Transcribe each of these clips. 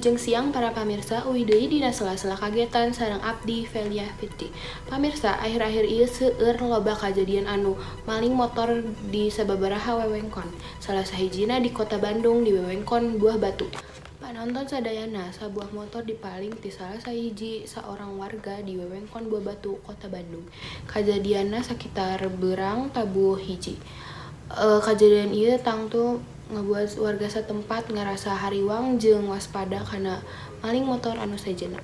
Wilujeng siang para pamirsa, uwi deui dina sela-sela kagetan sareng abdi Velia Fitri. Pamirsa, akhir-akhir ieu seueur loba kajadian anu maling motor di sababaraha wewengkon. Salah sahijina di Kota Bandung di wewengkon Buah Batu. Panonton sadayana, sabuah motor dipaling ti salah sahiji saorang warga di wewengkon Buah Batu, Kota Bandung. Kajadianna sakitar beurang tabuh hiji. Kejadian ieu tangtu ngabuat warga setempat ngerasa hariwang jeung waspada karena maling motor anu sejenna.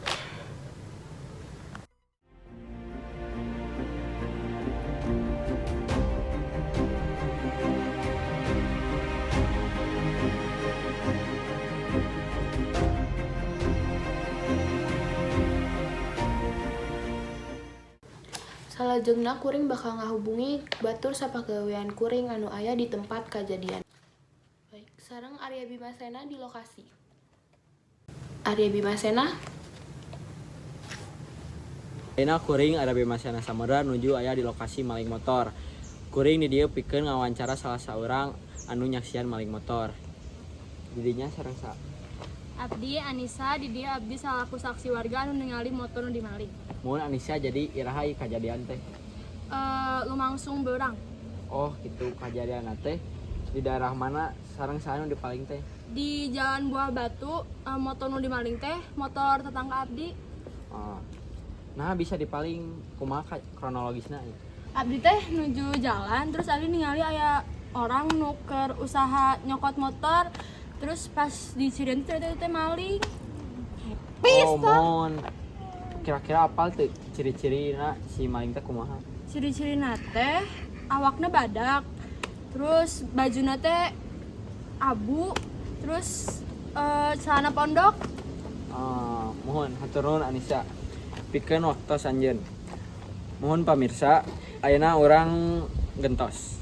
Salajengna kuring bakal ngahubungi batur sapagawean kuring anu aya di tempat kajadian. Baik, sareng Arya Bimasena di lokasi. Arya Bimasena. Ayeuna kuring Arya Bimasena Samudra nuju aya di lokasi maling motor. Kuring di dieu pikeun ngawawancara salah saurang anu nyaksian maling motor. Didinya sareng sa Abdi Anissa di dia abdi salaku saksi warga anu ningali motor nu dimaling. Mun Anissa jadi iraha ieu kajadian teh. Lumangsung beurang Oh, kitu kajadian teh di daerah mana sareng saha anu dipaling teh? di Jalan Buah Batu. Motor nu dimaling teh motor tetangga abdi. Nah, bisa dipaling kumaha kronologisna? Abdi teh nuju jalan terus abdi ningali aya orang nuker usaha nyokot motor, terus pas dicirian teh maling. Mon. Kira-kira apal teh ciri-cirina si maling teh kumaha? Ciri-cirina teh awakna badak, terus bajuna teh abu, terus celana pondok. Mohon hatur nuhun Anissa. Pikeun waktos anjeun. Mohon pamirsa, ayeuna urang gentos.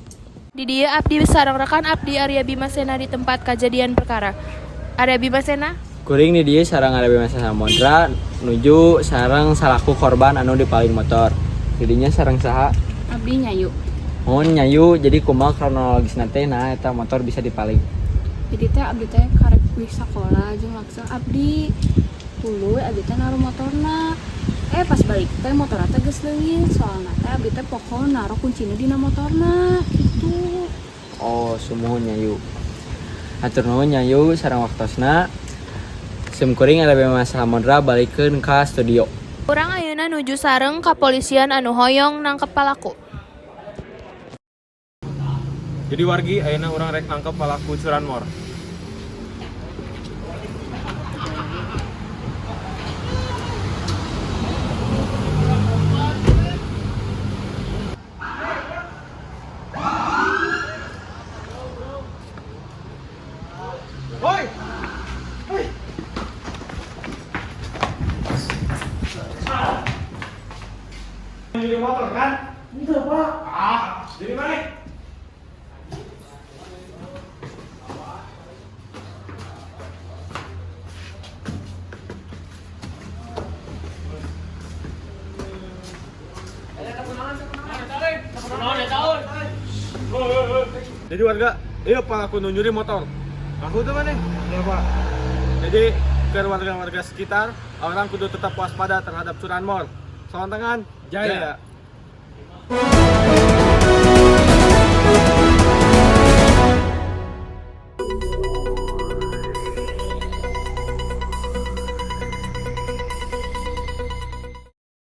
Di dieu abdi sareng rekan abdi Arya Bimasena di tempat kejadian perkara. Arya Bimasena. Kuring di dieu sareng Arya Bimasena Samudra nuju sareng salaku korban anu dipaling motor. Didinya sareng saha? Abdi Nyayu. Mohon Nyayu, jadi kumaha kronologisna teh nah eta motor bisa dipaling? Jadi teh abdi teh karek di sekolah jeung laksa abdi tuluy abdi teh naruh motorna. Pas balik teh motorna teh geus leungit, soalna teh abdi teh pokon naruh kuncina dina motorna gitu. Oh, sumuhun Nyayu. Hatur nuhun Nyayu sareng waktosna. Sim kuring Arya Bimasena Samudra balikeun ka studio. Urang ayeuna nuju sareng kapolisian anu hoyong nangkep palaku. Jadi wargi ayeuna urang rek nangkep palaku curanmor. Woi. Nyuri motor kan? Enggak, Pak. Jadi mana? Jadi warga, iya Pak, aku nyuri motor. Aku tuh mana? Iya Pak. Jadi ke warga-warga sekitar, orang kudu tetap waspada terhadap curanmor. Salam tangan, jaya.